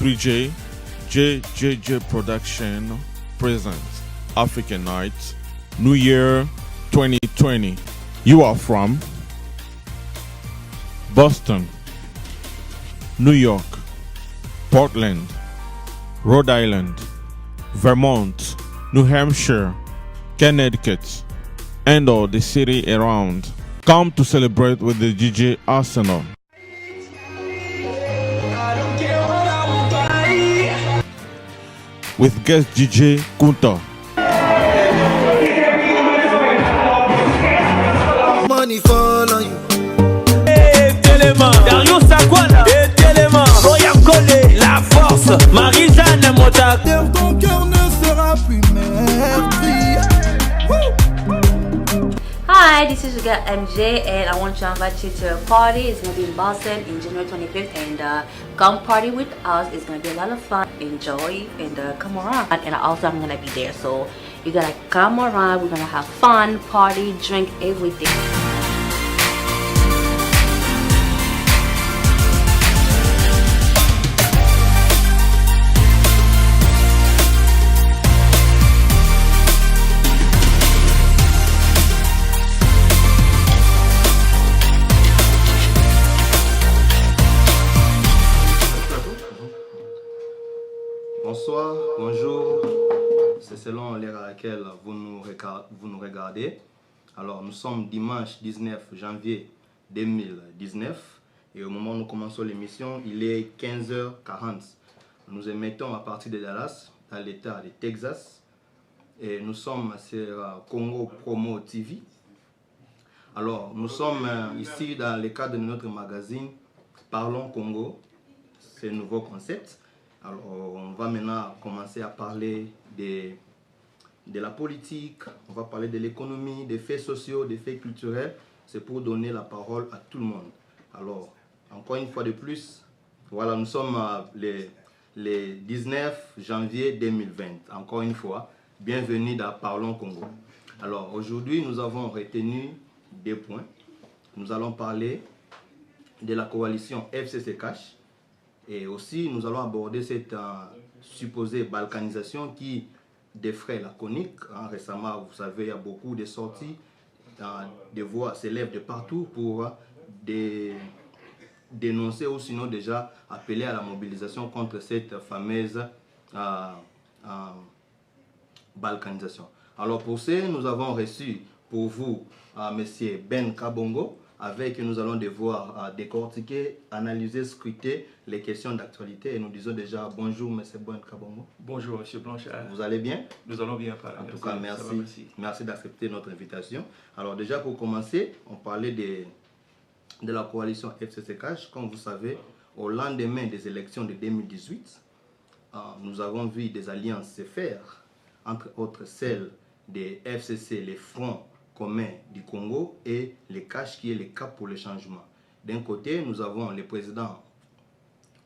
3J JJJ Production presents African Nights New Year 2020. You are from Boston, New York, Portland, Rhode Island, Vermont, New Hampshire, Connecticut, and all the city around. Come to celebrate with the DJ Arsenal. With guest DJ Kunta. Money fall on you. Téléman, Dario Sakwana, Téléman, Royam Kone, La Force, Marie-Jeanne Motak. Ton cœur ne sera plus meurtri. Hi, this is your girl MJ, and I want to invite you to a party. It's going to be in Boston in January 25th, and come party with us. It's going to be a lot of fun. Enjoy and come around. And also, I'm going to be there, so you got to come around. We're going to have fun, party, drink, everything. Bonsoir, bonjour, c'est selon l'heure à laquelle vous nous regardez. Alors nous sommes dimanche 19 janvier 2019 et au moment où nous commençons l'émission, il est 15h40. Nous émettons à partir de Dallas, dans l'état de Texas, et nous sommes sur Congo Promo TV. Alors nous sommes ici dans le cadre de notre magazine Parlons Congo, c'est un nouveau concept. Alors, on va maintenant commencer à parler de la politique, on va parler de l'économie, des faits sociaux, des faits culturels. C'est pour donner la parole à tout le monde. Alors, encore une fois de plus, voilà, nous sommes le 19 janvier 2020. Encore une fois, bienvenue dans Parlons Congo. Alors, aujourd'hui, nous avons retenu des points. Nous allons parler de la coalition FCC Cash. Et aussi, nous allons aborder cette supposée balkanisation qui défraie la chronique. Récemment, vous savez, il y a beaucoup de sorties, des voix s'élèvent de partout pour dénoncer ou sinon déjà appeler à la mobilisation contre cette fameuse balkanisation. Alors pour ça, nous avons reçu pour vous M. Ben Kabongo, avec nous allons devoir décortiquer, analyser, scruter les questions d'actualité. Et nous disons déjà bonjour M. Ben Kabongo. Bonjour M. Blanchard. Vous allez bien? Nous allons bien parler. En tout cas, merci. Merci d'accepter notre invitation. Alors déjà pour commencer, on parlait de la coalition FCC Cash. Comme vous savez, au lendemain des élections de 2018, nous avons vu des alliances se faire, entre autres celles des FCC, les fronts commun du Congo et les Cash qui est le cap pour le changement. D'un côté, nous avons le président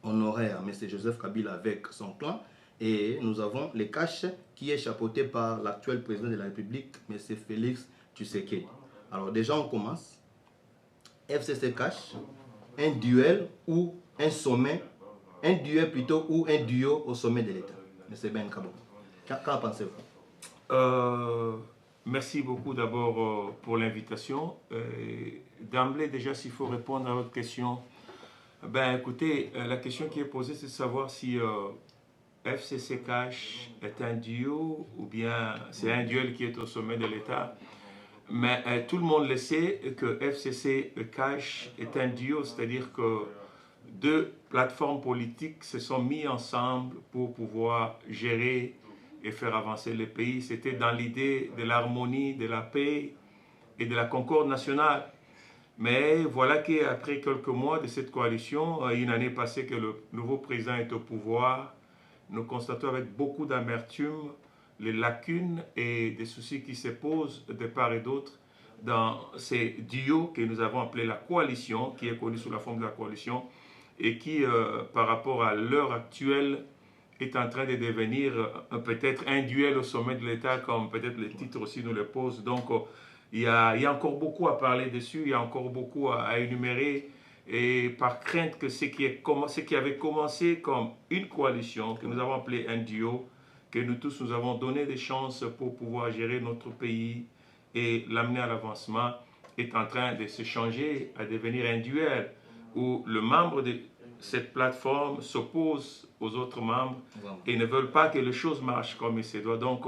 honoraire, M. Joseph Kabila avec son clan, et nous avons les Cash qui est chapeauté par l'actuel président de la République, M. Félix Tshisekedi. Alors déjà, on commence. FCC Cash, un duel ou un sommet, un duel plutôt ou un duo au sommet de l'État. M. Ben Kabongo, qu'en pensez-vous? Merci beaucoup d'abord pour l'invitation. D'emblée, déjà, s'il faut répondre à votre question, ben écoutez, la question qui est posée, c'est de savoir si FCC Cash est un duo ou bien c'est un duel qui est au sommet de l'État. Mais tout le monde le sait que FCC Cash est un duo, c'est-à-dire que deux plateformes politiques se sont mises ensemble pour pouvoir gérer et faire avancer le pays. C'était dans l'idée de l'harmonie, de la paix et de la concorde nationale. Mais voilà qu'après quelques mois de cette coalition, une année passée que le nouveau président est au pouvoir, nous constatons avec beaucoup d'amertume les lacunes et des soucis qui se posent de part et d'autre dans ces duos que nous avons appelés la coalition, qui est connue sous la forme de la coalition, et qui, par rapport à l'heure actuelle, est en train de devenir peut-être un duel au sommet de l'État, comme peut-être le titre aussi nous le pose. Donc, il y a encore beaucoup à parler dessus, il y a encore beaucoup à énumérer et par crainte que ce qui avait commencé comme une coalition, que nous avons appelé un duo, que nous tous nous avons donné des chances pour pouvoir gérer notre pays et l'amener à l'avancement, est en train de se changer à devenir un duel où le membre de cette plateforme s'oppose aux autres membres et ne veulent pas que les choses marchent comme il se doit. Donc,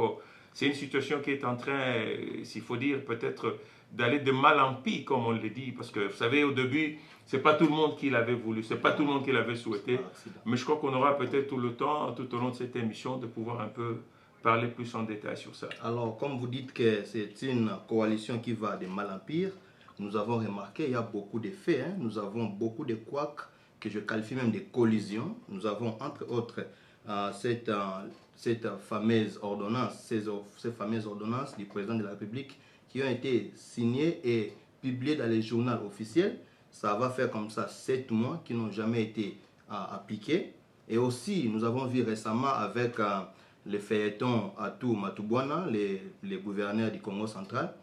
c'est une situation qui est en train, s'il faut dire, peut-être d'aller de mal en pis, comme on le dit, parce que vous savez, au début, c'est pas tout le monde qui l'avait voulu, c'est pas tout le monde qui l'avait souhaité, mais je crois qu'on aura peut-être tout le temps, tout au long de cette émission, de pouvoir un peu parler plus en détail sur ça. Alors, comme vous dites que c'est une coalition qui va de mal en pire, nous avons remarqué qu'il y a beaucoup de faits, hein. Nous avons beaucoup de couacs que je qualifie même de collisions. Nous avons entre autres cette fameuse ordonnance, ces fameuses ordonnances du président de la République qui ont été signées et publiées dans les journaux officiels. Ça va faire comme ça 7 mois qui n'ont jamais été appliqués. Et aussi, nous avons vu récemment avec le feuilleton Atou Matubwana, les gouverneurs du Congo central.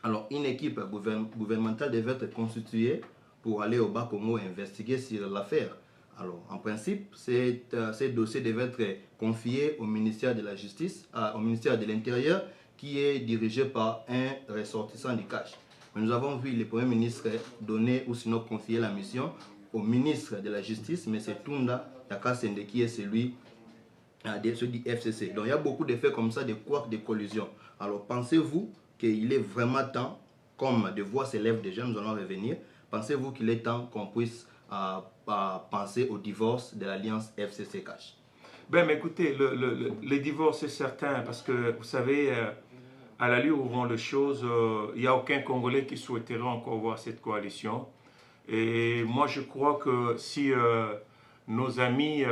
Alors, une équipe gouvernementale devait être constituée pour aller au Bas-Congo et investiguer sur l'affaire. Alors, en principe, ces dossiers devaient être confiés au ministère de la Justice, au ministère de l'Intérieur, qui est dirigé par un ressortissant du CACH. Mais nous avons vu le Premier ministre donner ou sinon confier la mission au ministre de la Justice, mais c'est Tunda Yakasende qui est celui du FCC. Donc, il y a beaucoup d'effets comme ça, de couacs, de collusions. Alors, pensez-vous qu'il est vraiment temps, comme de voix s'élèvent déjà, nous allons revenir, pensez-vous qu'il est temps qu'on puisse penser au divorce de l'alliance FCC-CACH? Ben, mais écoutez, le divorce est certain, parce que, vous savez, à l'allure où vont les choses, il n'y a aucun Congolais qui souhaiterait encore voir cette coalition. Et moi, je crois que si nos amis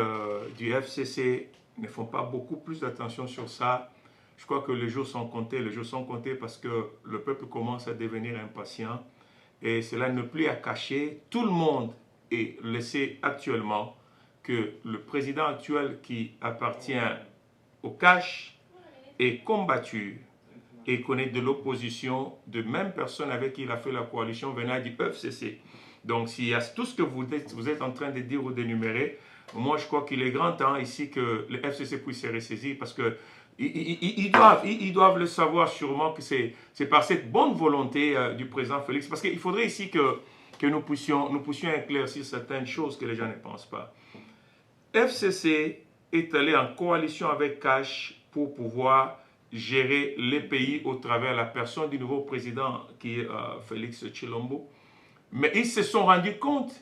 du FCC ne font pas beaucoup plus d'attention sur ça, je crois que les jours sont comptés. Les jours sont comptés parce que le peuple commence à devenir impatient et cela n'est plus à cacher. Tout le monde est laissé actuellement que le président actuel qui appartient au CACH est combattu et connaît de l'opposition de même personne avec qui il a fait la coalition venant du FCC. Donc, s'il y a tout ce que vous êtes en train de dire ou d'énumérer, moi, je crois qu'il est grand temps ici que le FCC puisse se ressaisir parce que ils doivent le savoir sûrement que c'est par cette bonne volonté du président Félix. Parce qu'il faudrait ici que nous puissions éclaircir certaines choses que les gens ne pensent pas. FCC est allé en coalition avec CACH pour pouvoir gérer les pays au travers de la personne du nouveau président qui est Félix Tshilombo. Mais ils se sont rendus compte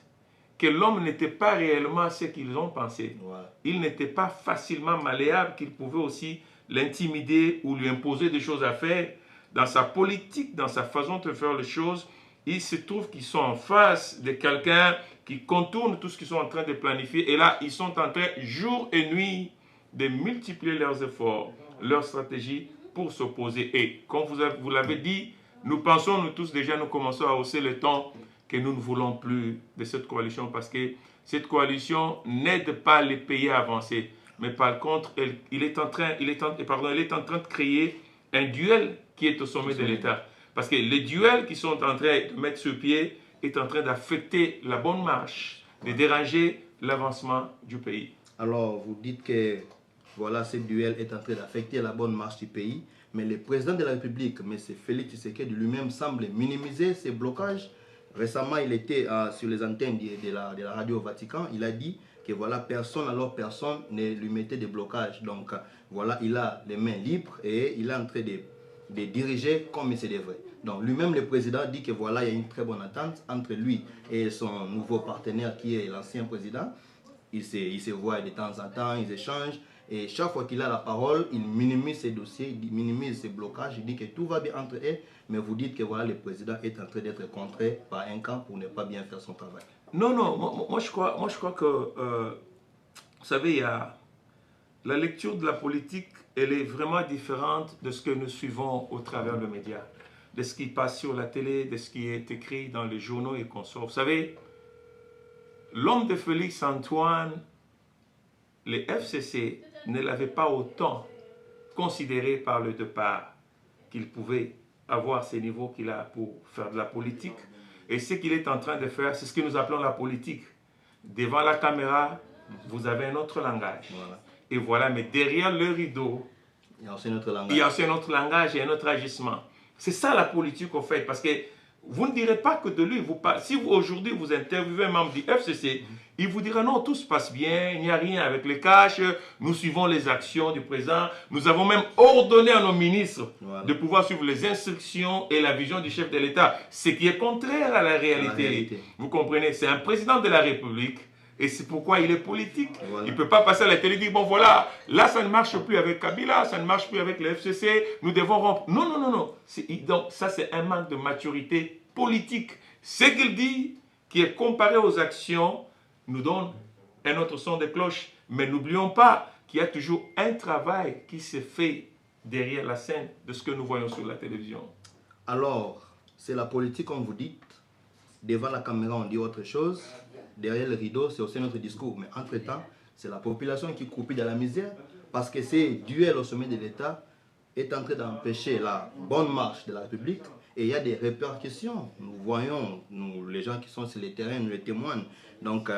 que l'homme n'était pas réellement ce qu'ils ont pensé. Ouais. Il n'était pas facilement malléable, qu'il pouvait aussi l'intimider ou lui imposer des choses à faire. Dans sa politique, dans sa façon de faire les choses, il se trouve qu'ils sont en face de quelqu'un qui contourne tout ce qu'ils sont en train de planifier. Et là, ils sont en train, jour et nuit, de multiplier leurs efforts, leurs stratégies pour s'opposer. Et comme vous l'avez dit, nous pensons, nous tous déjà, nous commençons à hausser le ton que nous ne voulons plus de cette coalition parce que cette coalition n'aide pas les pays à avancer. Mais par contre, il est en train de créer un duel qui est au sommet de l'État. Parce que les duels qui sont en train de mettre sur pied est en train d'affecter la bonne marche, de déranger l'avancement du pays. Alors, vous dites que voilà, ce duel est en train d'affecter la bonne marche du pays, mais le président de la République, M. Félix Tshisekedi lui-même, semble minimiser ces blocages. Récemment, il était sur les antennes de la radio Vatican. Il a dit que voilà, personne ne lui mettait de blocages. Donc voilà, il a les mains libres et il est en train de diriger comme il se devrait. Donc lui-même, le président, dit que voilà, il y a une très bonne entente entre lui et son nouveau partenaire qui est l'ancien président. Ils se voient de temps en temps, ils échangent. Et chaque fois qu'il a la parole, il minimise ses dossiers, il minimise ses blocages, il dit que tout va bien entre eux, mais vous dites que voilà, le président est en train d'être contré par un camp pour ne pas bien faire son travail. Non, moi je crois que, vous savez, il y a la lecture de la politique, elle est vraiment différente de ce que nous suivons au travers des médias, de ce qui passe sur la télé, de ce qui est écrit dans les journaux et consorts. Vous savez, l'homme de Félix Antoine, les FCC ne l'avaient pas autant considéré par le départ qu'il pouvait avoir ces niveaux qu'il a pour faire de la politique. Et ce qu'il est en train de faire, c'est ce que nous appelons la politique. Devant la caméra, vous avez un autre langage. Voilà. Et voilà, mais derrière le rideau, Il y a aussi notre langage. il y a aussi un autre langage et un autre agissement. C'est ça la politique, en fait, parce que vous ne direz pas que de lui. Si aujourd'hui vous interviewez un membre du FCC, il vous dira non, tout se passe bien, il n'y a rien avec les cash, nous suivons les actions du président. Nous avons même ordonné à nos ministres de pouvoir suivre les instructions et la vision du chef de l'État, ce qui est contraire à la réalité. Vous comprenez, c'est un président de la République. Et c'est pourquoi il est politique. Voilà. Il ne peut pas passer à la télé et dire, bon voilà, là ça ne marche plus avec Kabila, ça ne marche plus avec le FCC, nous devons rompre. Non, non, non, non. Donc ça c'est un manque de maturité politique. Ce qu'il dit, qui est comparé aux actions, nous donne un autre son de cloche. Mais n'oublions pas qu'il y a toujours un travail qui se fait derrière la scène de ce que nous voyons sur la télévision. Alors, c'est la politique comme vous dites. Devant la caméra on dit autre chose. Derrière le rideau, c'est aussi notre discours. Mais entre-temps, c'est la population qui croupit dans la misère parce que ces duels au sommet de l'État est en train d'empêcher la bonne marche de la République. Et il y a des répercussions. Nous voyons, nous, les gens qui sont sur le terrain, nous les témoignent. Donc,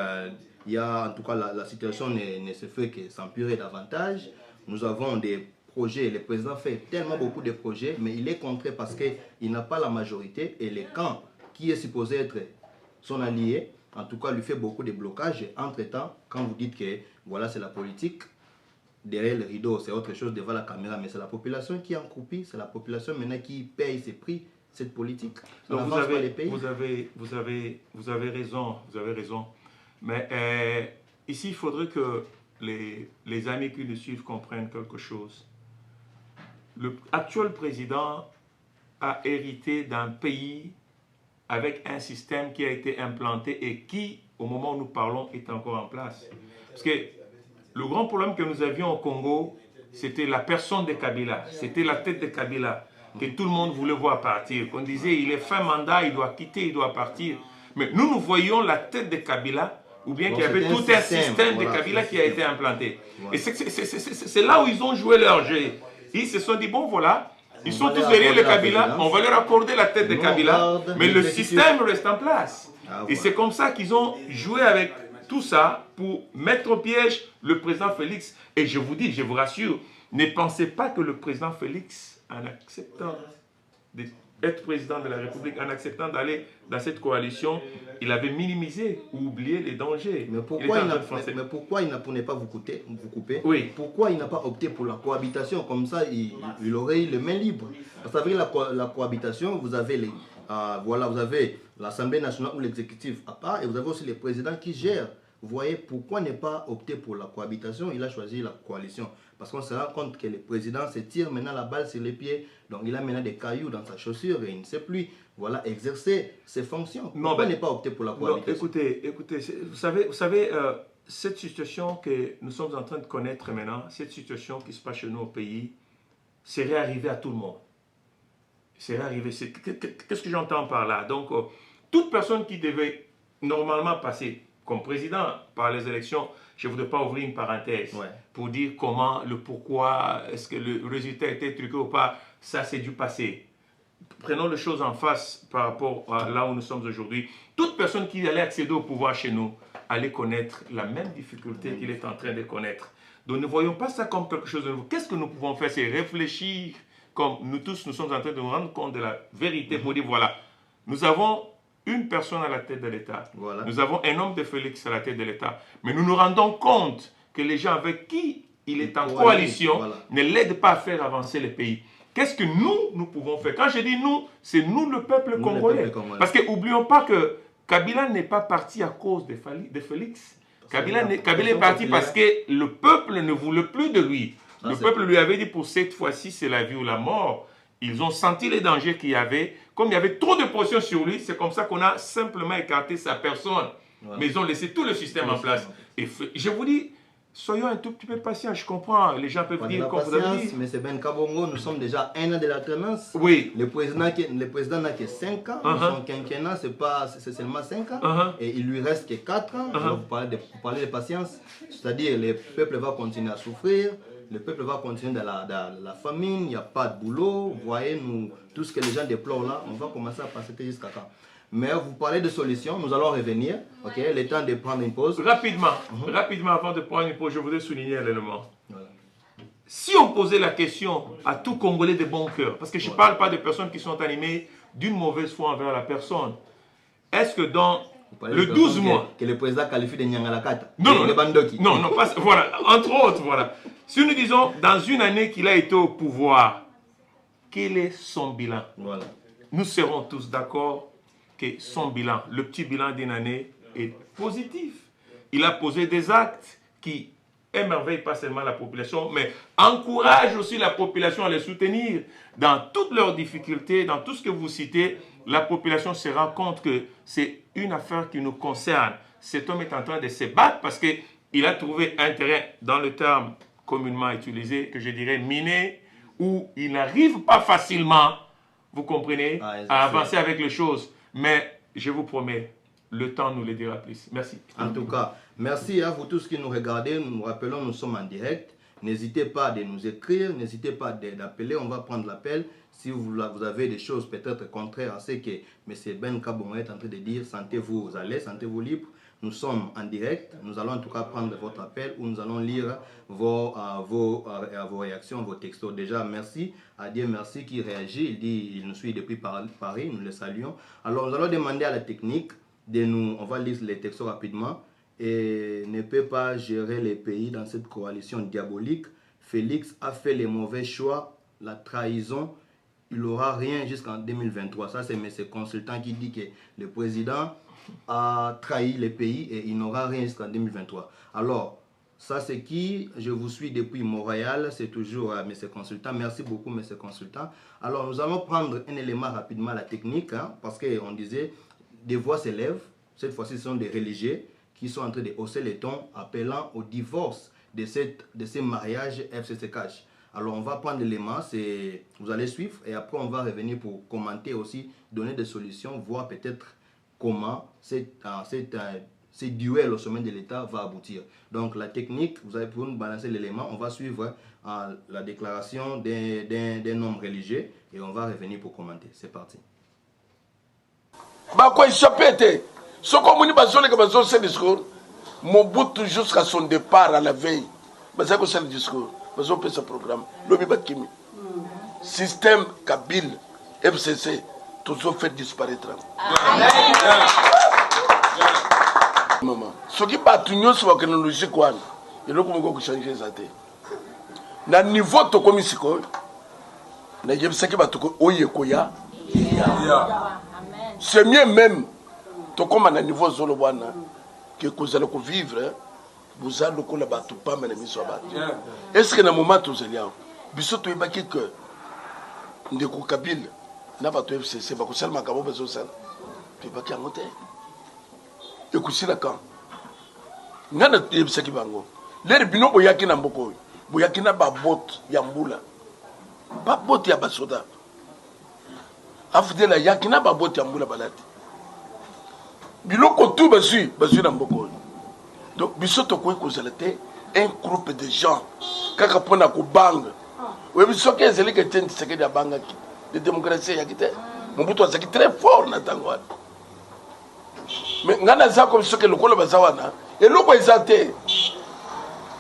il y a, en tout cas, la situation ne se fait que s'empirer davantage. Nous avons des projets. Le président fait tellement beaucoup de projets, mais il est contré parce qu'il n'a pas la majorité. Et le camp qui est supposé être son allié, en tout cas, lui fait beaucoup de blocages. Et entre-temps, quand vous dites que voilà, c'est la politique, derrière le rideau, c'est autre chose devant la caméra, mais c'est la population qui est en croupie, c'est la population maintenant qui paye ses prix, cette politique. Donc vous avez raison. Mais ici, il faudrait que les amis qui nous suivent comprennent quelque chose. L'actuel président a hérité d'un pays avec un système qui a été implanté et qui, au moment où nous parlons, est encore en place. Parce que le grand problème que nous avions au Congo, c'était la personne de Kabila, c'était la tête de Kabila, que tout le monde voulait voir partir. On disait, il est fin mandat, il doit quitter, il doit partir. Mais nous voyions la tête de Kabila, ou bien qu'il y avait tout un système de Kabila qui a été implanté. Et c'est là où ils ont joué leur jeu. Ils se sont dit, bon voilà, ils sont tous derrière le Kabila, on va leur accorder la tête de Kabila, mais le système reste en place. Et c'est comme ça qu'ils ont joué avec tout ça pour mettre au piège le président Félix. Et je vous dis, je vous rassure, ne pensez pas que le président Félix, en acceptant d'être président de la République, en acceptant d'aller dans cette coalition, il avait minimisé ou oublié les dangers. Mais pourquoi il n'a pas vous couper? Oui. Pourquoi il n'a pas opté pour la cohabitation? Comme ça, il aurait eu les mains libres. Parce qu'avec la cohabitation, vous avez vous avez l'Assemblée nationale ou l'exécutif à part, et vous avez aussi les présidents qui gèrent. Vous voyez, pourquoi ne pas opter pour la cohabitation? Il a choisi la coalition. Parce qu'on se rend compte que le président se tire maintenant la balle sur les pieds. Donc il a maintenant des cailloux dans sa chaussure et il ne sait plus exercer ses fonctions. Pourquoi ne pas opter pour la cohabitation? Écoutez, vous savez cette situation que nous sommes en train de connaître maintenant, cette situation qui se passe chez nous au pays, c'est réarrivé à tout le monde. C'est réarrivé. Qu'est-ce que j'entends par là? Donc, toute personne qui devait normalement passer comme président par les élections, je ne voudrais pas ouvrir une parenthèse pour dire comment, le pourquoi, est-ce que le résultat était truqué ou pas, ça c'est du passé. Prenons les choses en face par rapport à là où nous sommes aujourd'hui. Toute personne qui allait accéder au pouvoir chez nous allait connaître la même difficulté qu'il est en train de connaître. Donc ne voyons pas ça comme quelque chose de nouveau. Qu'est-ce que nous pouvons faire? C'est réfléchir comme nous tous, nous sommes en train de nous rendre compte de la vérité pour dire voilà, nous avons une personne à la tête de l'État. Voilà. Nous avons un homme de Félix à la tête de l'État. Mais nous nous rendons compte que les gens avec qui il est en coalition ne l'aident pas à faire avancer le pays. Qu'est-ce que nous pouvons faire? Quand je dis nous, c'est nous le peuple congolais. Parce que n'oublions pas que Kabila n'est pas parti à cause de Félix. Kabila est parti parce que le peuple ne voulait plus de lui. Le peuple lui avait dit pour cette fois-ci, c'est la vie ou la mort. Ils ont senti les dangers qu'il y avait. Comme il y avait trop de pression sur lui, c'est comme ça qu'on a simplement écarté sa personne. Mais ils ont laissé tout le système en place. Et je vous dis, soyons un tout petit peu patients. Je comprends, les gens peuvent dire comme vous avez dit. Mais c'est Ben Kabongo, nous sommes déjà un an de l'alternance. Oui. Le président n'a que 5 ans. Son quinquennat, c'est seulement 5 ans. Et il lui reste que 4 ans. Alors, vous parlez de patience. C'est-à-dire, le peuple va continuer à souffrir. Le peuple va continuer dans la famine, il n'y a pas de boulot. Vous voyez, tout ce que les gens déplorent là, on va commencer à passer jusqu'à quand? Mais vous parlez de solutions, nous allons revenir. Ok, le temps de prendre une pause. Rapidement, rapidement, avant de prendre une pause, je voudrais souligner un élément. Voilà. Si on posait la question à tout Congolais de bon cœur, parce que je ne parle pas de personnes qui sont animées d'une mauvaise foi envers la personne, est-ce que dans le 12 mois... Que le président qualifie de Nyangalakata. Non, non, pas, voilà, entre autres, voilà. Si nous disons, dans une année qu'il a été au pouvoir, quel est son bilan? Voilà. Nous serons tous d'accord que son bilan, le petit bilan d'une année, est positif. Il a posé des actes qui émerveillent pas seulement la population, mais encouragent aussi la population à les soutenir. Dans toutes leurs difficultés, dans tout ce que vous citez, la population se rend compte que c'est une affaire qui nous concerne. Cet homme est en train de se battre parce qu'il a trouvé un terrain, dans le terme communément utilisé, que je dirais miné, où il n'arrive pas facilement, vous comprenez, à avancer avec les choses. Mais je vous promets, le temps nous le dira plus. Merci. En tout cas, merci à vous tous qui nous regardez. Nous rappelons, nous sommes en direct. N'hésitez pas de nous écrire, n'hésitez pas d'appeler, on va prendre l'appel. Si vous avez des choses peut-être contraires à ce que M. Ben Kabongo est en train de dire, sentez-vous à l'aise, sentez-vous libre. Nous sommes en direct, nous allons en tout cas prendre votre appel où nous allons lire vos réactions, vos textos. Déjà, merci à Dieu, merci qui réagit. Il dit, il nous suit depuis Paris, nous le saluons. Alors, nous allons demander à la technique de nous, on va lire les textos rapidement, et ne peut pas gérer les pays dans cette coalition diabolique. Félix a fait les mauvais choix, la trahison, il n'aura rien jusqu'en 2023. Ça, c'est M. Consultant qui dit que le président a trahi les pays et il n'aura rien jusqu'en 2023. Alors, ça c'est qui? Je vous suis depuis Montréal, c'est toujours M. Consultant. Merci beaucoup M. Consultant. Alors, nous allons prendre un élément rapidement, la technique, hein, parce qu'on disait, des voix s'élèvent. Cette fois-ci, ce sont des religieux qui sont en train de hausser les tons, appelant au divorce de ces mariages FCCH. Alors, on va prendre l'élément, vous allez suivre, et après, on va revenir pour commenter aussi, donner des solutions, voir peut-être comment ce duel au sommet de l'État va aboutir. Donc, la technique, vous allez pouvoir nous balancer l'élément, on va suivre la déclaration d'un homme religieux, et on va revenir pour commenter. C'est parti. Quoi échappé, ce qu'on dit, c'est le discours. Mobutu jusqu'à son départ à la veille, c'est le discours. Ils fait ce programme. L'Obi-Bakimi. Système Kabyle, FCC, toujours fait disparaître. Maman. Ce qui bat tout le monde, c'est que nous logique quoi. Il faut qu'on change ça. Na niveau to comme ici quoi. Na yeb ce qui bat tout oye koya. C'est mieux même. To comme na niveau zolo bwana que vous allez vivre. Vous allez le la battu pas mais mis sur est-ce que dans le moment où vous allez biso to ibaki que ndeko Kabyle na ba to FCC ba ko seulement ka bo bezo sala puis ba ki amote e ku sila kan ngana yebisa ki bango le bino boyaki na mboko boyaki na ba bot ya mbula ba bot ya basoda afudela yaki na ba bot ya mbula balati biloko tout basu na mboko. Donc, bisoto quoi que c'était un groupe de gens qui ont été bang. Oui, bisoto qui est que tiens c'est que des bang de démocratie y a quitté. Mon but c'est très fort na tangwa. Mais ngana za comme ce que le colo bazawana et le quoi exacté.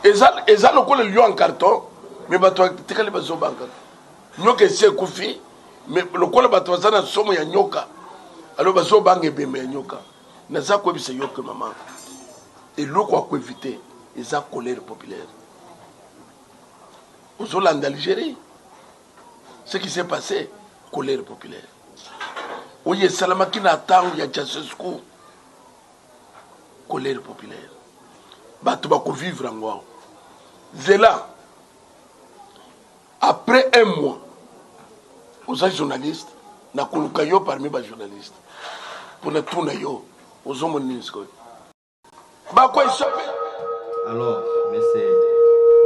Eza le colo lion en carton mais bato tikali bazo banka. Nyoka c'est kufi mais le colo bato bazana somo ya nyoka. Alors bazo bange bembe nyoka. Na za quoi c'est yoka maman. Et l'eau qu'on peut éviter, ils ont colère populaire. Aux Hollandais d'Algérie, ce qui s'est passé, colère populaire. Oui, Salama qui n'attend, il y a Tchassescu, colère populaire. Tu vas vivre en moi. Zéla, après un mois, aux journalistes, na kulukayo parmi les journalistes, pour ne tourner aux hommes Alors,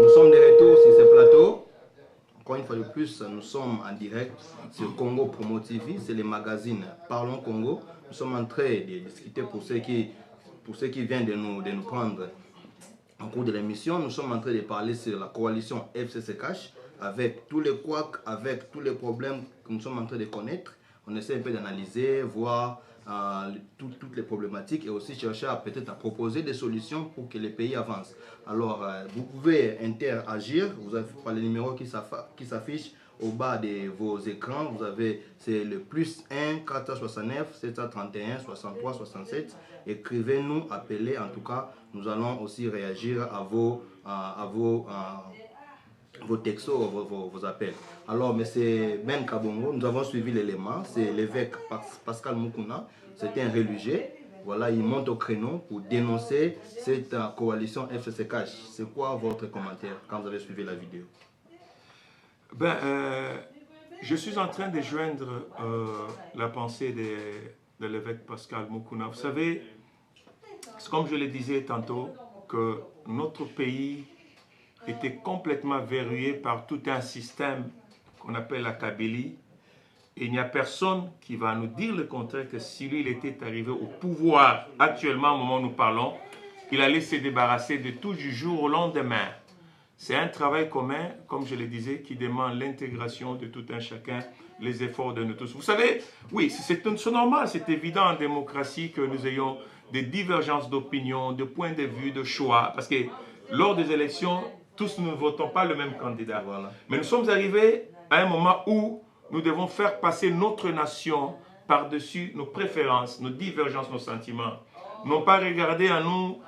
nous sommes de retour sur ce plateau. Encore une fois de plus, nous sommes en direct sur Congo Promo TV. C'est le magazine Parlons Congo. Nous sommes en train de discuter pour ceux qui viennent de nous prendre en cours de l'émission. Nous sommes en train de parler sur la coalition FCCH avec tous les couacs, avec tous les problèmes que nous sommes en train de connaître. On essaie un peu d'analyser, voir toutes les problématiques et aussi chercher peut-être à proposer des solutions pour que les pays avancent. Alors, vous pouvez interagir, vous avez par les numéros qui s'affichent au bas de vos écrans. Vous avez, c'est le +1 469 731 63 67. Écrivez-nous, appelez, en tout cas, nous allons aussi réagir à vos textos, vos appels. Alors, M. Ben Kabongo, nous avons suivi l'élément, c'est l'évêque Pascal Mukuna, c'est un religieux. Voilà, il monte au créneau pour dénoncer cette coalition FCCH. C'est quoi votre commentaire quand vous avez suivi la vidéo? Ben, je suis en train de joindre la pensée de l'évêque Pascal Mukuna. Vous savez, comme je le disais tantôt, que notre pays était complètement verrouillé par tout un système qu'on appelle la Kabylie. Et il n'y a personne qui va nous dire le contraire, que si lui il était arrivé au pouvoir actuellement au moment où nous parlons, il allait se débarrasser de tout du jour au lendemain. C'est un travail commun, comme je le disais, qui demande l'intégration de tout un chacun, les efforts de nous tous. Vous savez, oui, c'est normal, c'est évident en démocratie que nous ayons des divergences d'opinion, de points de vue, de choix, parce que lors des élections, tous nous ne votons pas le même candidat. Voilà. Mais nous sommes arrivés à un moment où nous devons faire passer notre nation par-dessus nos préférences, nos divergences, nos sentiments. Non pas regarder à nous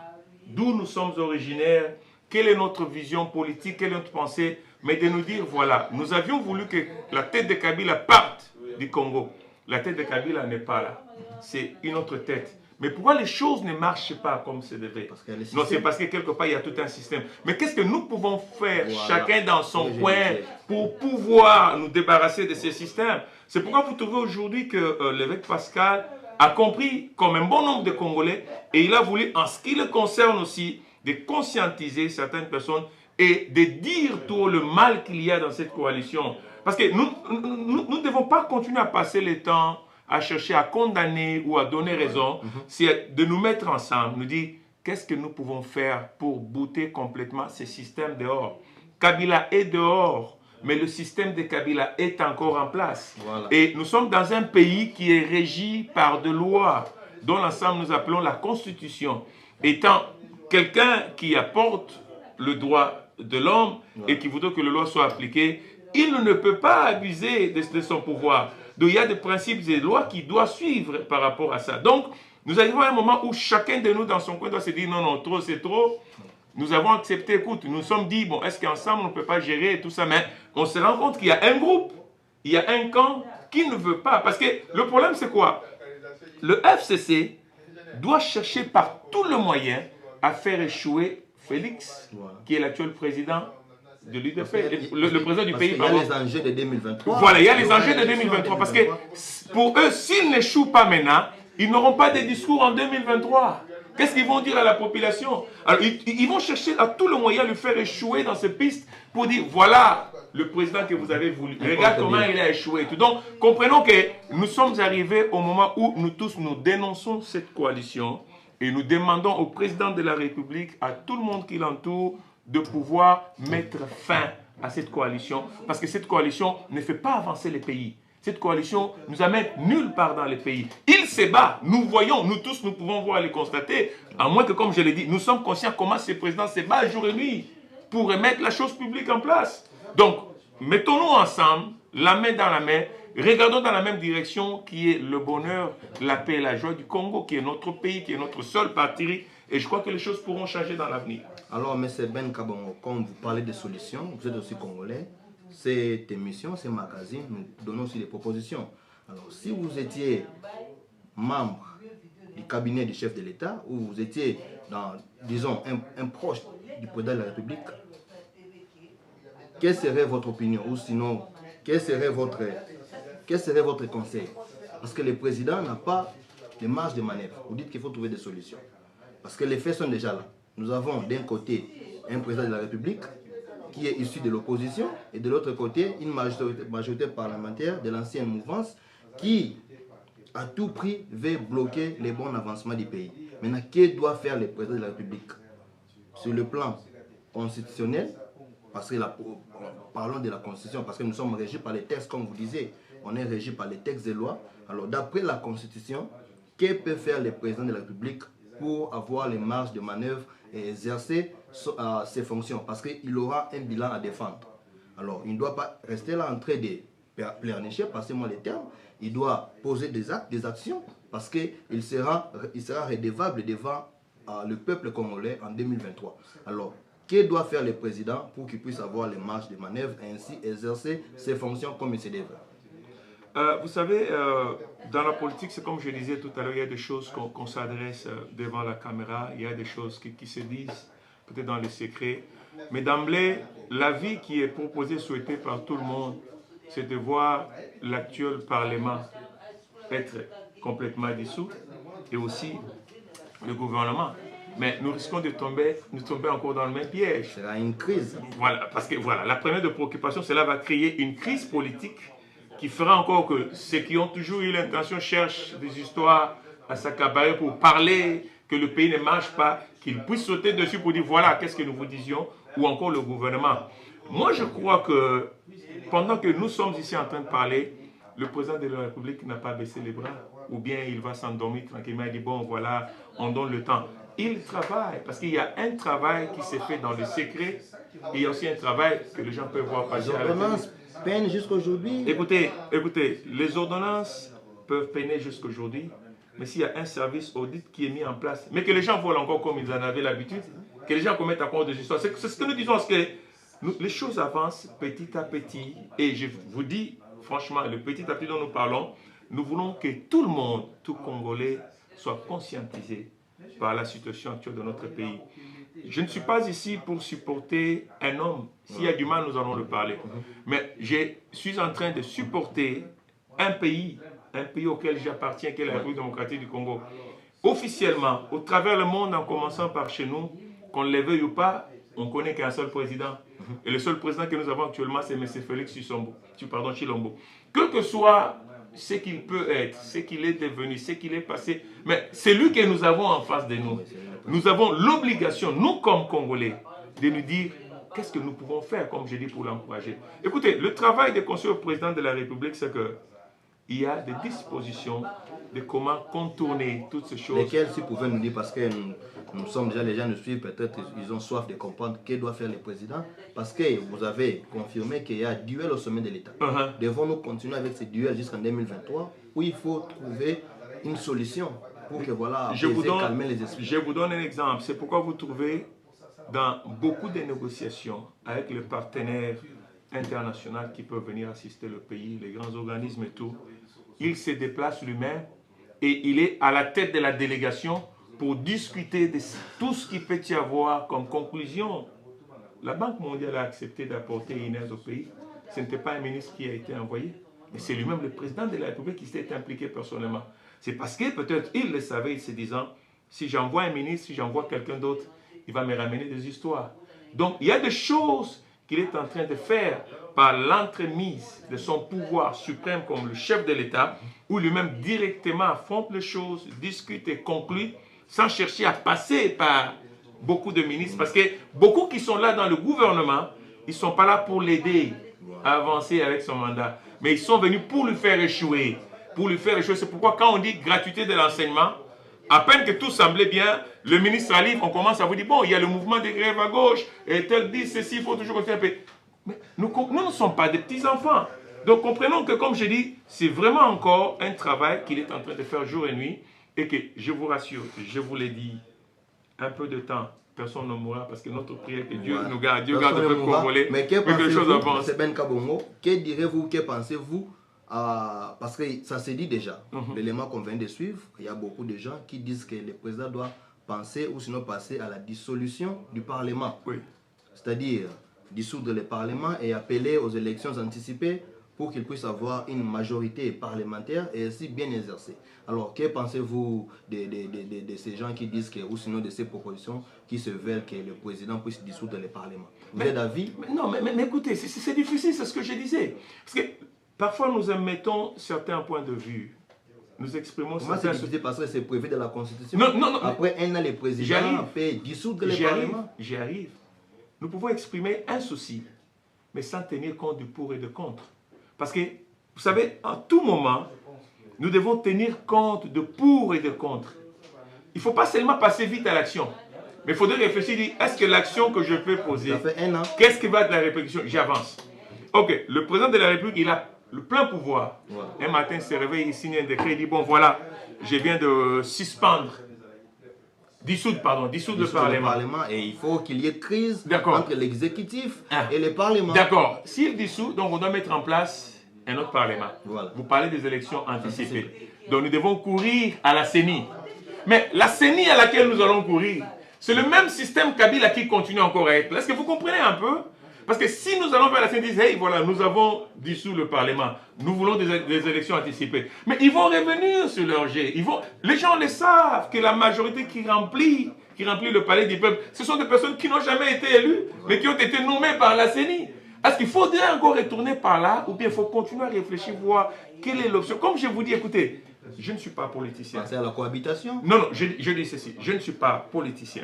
d'où nous sommes originaires, quelle est notre vision politique, quelle est notre pensée, mais de nous dire, voilà, nous avions voulu que la tête de Kabila parte du Congo. La tête de Kabila n'est pas là. C'est une autre tête. Mais pourquoi les choses ne marchent pas comme c'est devait? Non, c'est parce que quelque part, il y a tout un système. Mais qu'est-ce que nous pouvons faire, voilà, chacun dans son coin, pour pouvoir nous débarrasser de ces systèmes? C'est pourquoi vous trouvez aujourd'hui que l'évêque Pascal a compris, comme un bon nombre de Congolais, et il a voulu, en ce qui le concerne aussi, de conscientiser certaines personnes et de dire tout le mal qu'il y a dans cette coalition. Parce que nous ne devons pas continuer à passer le temps à chercher à condamner ou à donner raison, c'est de nous mettre ensemble, nous dire qu'est-ce que nous pouvons faire pour bouter complètement ces systèmes dehors. Kabila est dehors, mais le système de Kabila est encore en place. Voilà. Et nous sommes dans un pays qui est régi par des lois, dont l'ensemble nous appelons la Constitution. Étant quelqu'un qui apporte le droit de l'homme, voilà, et qui voudrait que la loi soit appliquée, il ne peut pas abuser de son pouvoir. Donc il y a des principes et des lois qui doivent suivre par rapport à ça. Donc nous arrivons à un moment où chacun de nous dans son coin doit se dire non, non, trop c'est trop. Nous avons accepté, écoute, nous nous sommes dit, bon, est-ce qu'ensemble on ne peut pas gérer tout ça? Mais on se rend compte qu'il y a un groupe, il y a un camp qui ne veut pas. Parce que le problème c'est quoi? Le FCC doit chercher par tous les moyens à faire échouer Félix, qui est l'actuel président de l'UDP, le président du pays. Il y a les enjeux de 2023. Voilà, il y a les enjeux de 2023. Parce que pour eux, s'ils n'échouent pas maintenant, ils n'auront pas de discours en 2023. Qu'est-ce qu'ils vont dire à la population? Alors, ils vont chercher à tout le moyen de le faire échouer dans ces pistes pour dire, voilà le président que vous avez voulu. Regarde comment il a échoué. Donc, comprenons que nous sommes arrivés au moment où nous tous nous dénonçons cette coalition et nous demandons au président de la République, à tout le monde qui l'entoure, de pouvoir mettre fin à cette coalition, parce que cette coalition ne fait pas avancer les pays. Cette coalition nous amène nulle part dans les pays. Il se bat, nous voyons, nous tous, nous pouvons voir et les constater, à moins que, comme je l'ai dit, nous sommes conscients comment ce président se bat jour et nuit pour remettre la chose publique en place. Donc, mettons-nous ensemble, la main dans la main, regardons dans la même direction qui est le bonheur, la paix et la joie du Congo, qui est notre pays, qui est notre seul patrie, et je crois que les choses pourront changer dans l'avenir. Alors, M. Ben Kabongo, comme vous parlez de solutions, vous êtes aussi congolais, cette émission, ce magazine, nous donnons aussi des propositions. Alors, si vous étiez membre du cabinet du chef de l'État, ou vous étiez, disons, un proche du président de la République, quelle serait votre opinion? Ou sinon, quel serait votre conseil? Parce que le président n'a pas de marge de manœuvre. Vous dites qu'il faut trouver des solutions. Parce que les faits sont déjà là. Nous avons d'un côté un président de la République qui est issu de l'opposition et de l'autre côté une majorité parlementaire de l'ancienne mouvance qui à tout prix veut bloquer les bons avancements du pays. Maintenant, que doit faire le président de la République? Sur le plan constitutionnel, parce que parlons de la Constitution, parce que nous sommes régis par les textes, comme vous disiez, on est régis par les textes de loi. Alors d'après la Constitution, que peut faire le président de la République pour avoir les marges de manœuvre et exercer ses fonctions, parce qu'il aura un bilan à défendre. Alors, il ne doit pas rester là en train de pleurnicher, passez-moi les termes. Il doit poser des actes, des actions, parce qu'il sera redevable devant le peuple congolais en 2023. Alors, que doit faire le président pour qu'il puisse avoir les marges de manœuvre et ainsi exercer ses fonctions comme il se devrait? Vous savez, dans la politique, c'est comme je disais tout à l'heure, il y a des choses qu'on s'adresse devant la caméra, il y a des choses qui se disent peut-être dans les secrets. Mais d'emblée, l'avis qui est proposé, souhaité par tout le monde, c'est de voir l'actuel Parlement être complètement dissous et aussi le gouvernement. Mais nous risquons de tomber encore dans le même piège. C'est une crise. Voilà, parce que voilà, la première de préoccupation, cela va créer une crise politique qui fera encore que ceux qui ont toujours eu l'intention cherchent des histoires à s'accaparer pour parler que le pays ne marche pas, qu'ils puissent sauter dessus pour dire voilà, qu'est-ce que nous vous disions, ou encore le gouvernement. Moi, je crois que pendant que nous sommes ici en train de parler, le président de la République n'a pas baissé les bras, ou bien il va s'endormir tranquillement et dire bon, voilà, on donne le temps. Il travaille, parce qu'il y a un travail qui s'est fait dans le secret, et il y a aussi un travail que les gens peuvent voir passer. Les ordonnances peinent jusqu'à aujourd'hui. Écoutez, les ordonnances peuvent peiner jusqu'à aujourd'hui, mais s'il y a un service audit qui est mis en place, mais que les gens volent encore comme ils en avaient l'habitude, que les gens commettent encore des histoires, c'est ce que nous disons, parce que les choses avancent petit à petit, et je vous dis, franchement, le petit à petit dont nous parlons, nous voulons que tout le monde, tout Congolais, soit conscientisé par la situation actuelle de notre pays. Je ne suis pas ici pour supporter un homme. S'il y a du mal, nous allons le parler. Mais je suis en train de supporter un pays auquel j'appartiens, qui est la République démocratique du Congo. Officiellement, au travers le monde, en commençant par chez nous, qu'on le veuille ou pas, on connaît qu'un seul président. Et le seul président que nous avons actuellement, c'est M. Félix Tshilombo. Quel que soit ce qu'il peut être, ce qu'il est devenu, ce qu'il est passé, mais c'est lui que nous avons en face de nous. Nous avons l'obligation, nous comme Congolais, de nous dire qu'est-ce que nous pouvons faire, comme je dis, pour l'encourager. Écoutez, le travail des conseillers au président de la République, c'est qu'il y a des dispositions de comment contourner toutes ces choses. Lesquelles, si vous pouvez nous dire, parce que nous sommes déjà, les gens nous suivent, peut-être ils ont soif de comprendre que doit faire le président, parce que vous avez confirmé qu'il y a un duel au sommet de l'État. Devons-nous continuer avec ce duel jusqu'en 2023, où il faut trouver une solution pour que voilà, calmer les esprits. Je vous donne un exemple. C'est pourquoi vous trouvez dans beaucoup de négociations avec les partenaires internationaux qui peuvent venir assister le pays, les grands organismes et tout, il se déplace lui-même et il est à la tête de la délégation pour discuter de tout ce qu'il peut y avoir comme conclusion. La Banque mondiale a accepté d'apporter une aide au pays. Ce n'était pas un ministre qui a été envoyé, mais c'est lui-même le président de la République qui s'est impliqué personnellement. C'est parce que peut-être il le savait, il se disant, si j'envoie un ministre, si j'envoie quelqu'un d'autre, il va me ramener des histoires. Donc il y a des choses qu'il est en train de faire par l'entremise de son pouvoir suprême comme le chef de l'État, où lui-même directement affronte les choses, discute et conclut, sans chercher à passer par beaucoup de ministres. Parce que beaucoup qui sont là dans le gouvernement, ils ne sont pas là pour l'aider à avancer avec son mandat, mais ils sont venus pour lui faire échouer. Pour lui faire échouer. C'est pourquoi quand on dit gratuité de l'enseignement, à peine que tout semblait bien, le ministre arrive, on commence à vous dire, bon, il y a le mouvement de grève à gauche, et tel dit ceci, il faut toujours continuer à payer. Mais nous ne sommes pas des petits-enfants. Donc comprenons que, comme je dis, c'est vraiment encore un travail qu'il est en train de faire jour et nuit, et que, je vous rassure, je vous l'ai dit, un peu de temps, personne ne mourra, parce que notre prière, que Dieu nous garde, Dieu garde le peuple congolais, mais que les choses avancent. C'est Ben Kabongo, que direz-vous, que pensez-vous? Parce que ça se dit déjà, l'élément qu'on vient de suivre, il y a beaucoup de gens qui disent que le président doit penser ou sinon passer à la dissolution du Parlement. Oui. C'est-à-dire dissoudre le Parlement et appeler aux élections anticipées pour qu'il puisse avoir une majorité parlementaire et ainsi bien exercer. Alors, que pensez-vous de ces gens qui disent que, ou sinon de ces propositions qui se veulent que le président puisse dissoudre le Parlement? Vous êtes d'avis? Non, mais écoutez, c'est difficile, c'est ce que je disais. Parce que parfois, nous émettons certains points de vue. Nous exprimons certains... Moi, c'est difficile parce que c'est prévu dans la Constitution. Non. Après un an, le président peut dissoudre le Parlement. J'y arrive. Nous pouvons exprimer un souci, mais sans tenir compte du pour et du contre. Parce que, vous savez, en tout moment, nous devons tenir compte de pour et de contre. Il ne faut pas seulement passer vite à l'action. Mais il faudrait réfléchir, dire, est-ce que l'action que je peux poser, Ça fait 1 an. qu'est-ce qui va être la répercussion? J'avance. Ok, le président de la République, il a le plein pouvoir. Voilà. Un matin, il se réveille, il signe un décret, il dit, bon voilà, je viens de dissoudre le Parlement. Et il faut qu'il y ait crise D'accord. entre l'exécutif Ah. et le Parlement. D'accord. S'il dissout, donc on doit mettre en place un autre Parlement. Voilà. Vous parlez des élections anticipées. Donc nous devons courir à la CENI. Mais la CENI à laquelle nous allons courir, c'est le même système Kabila qui continue encore à être là. Est-ce que vous comprenez un peu? Parce que si nous allons vers la CENI, hey, voilà, nous avons dissous le Parlement, nous voulons des élections anticipées. Mais ils vont revenir sur leur jet. Les gens le savent que la majorité qui remplit le palais du peuple, ce sont des personnes qui n'ont jamais été élues, mais qui ont été nommées par la CENI. Est-ce qu'il faudrait encore retourner par là, ou bien il faut continuer à réfléchir, voir quelle est l'option? Comme je vous dis, écoutez, je ne suis pas politicien. C'est à la cohabitation. Non, je dis ceci, je ne suis pas politicien,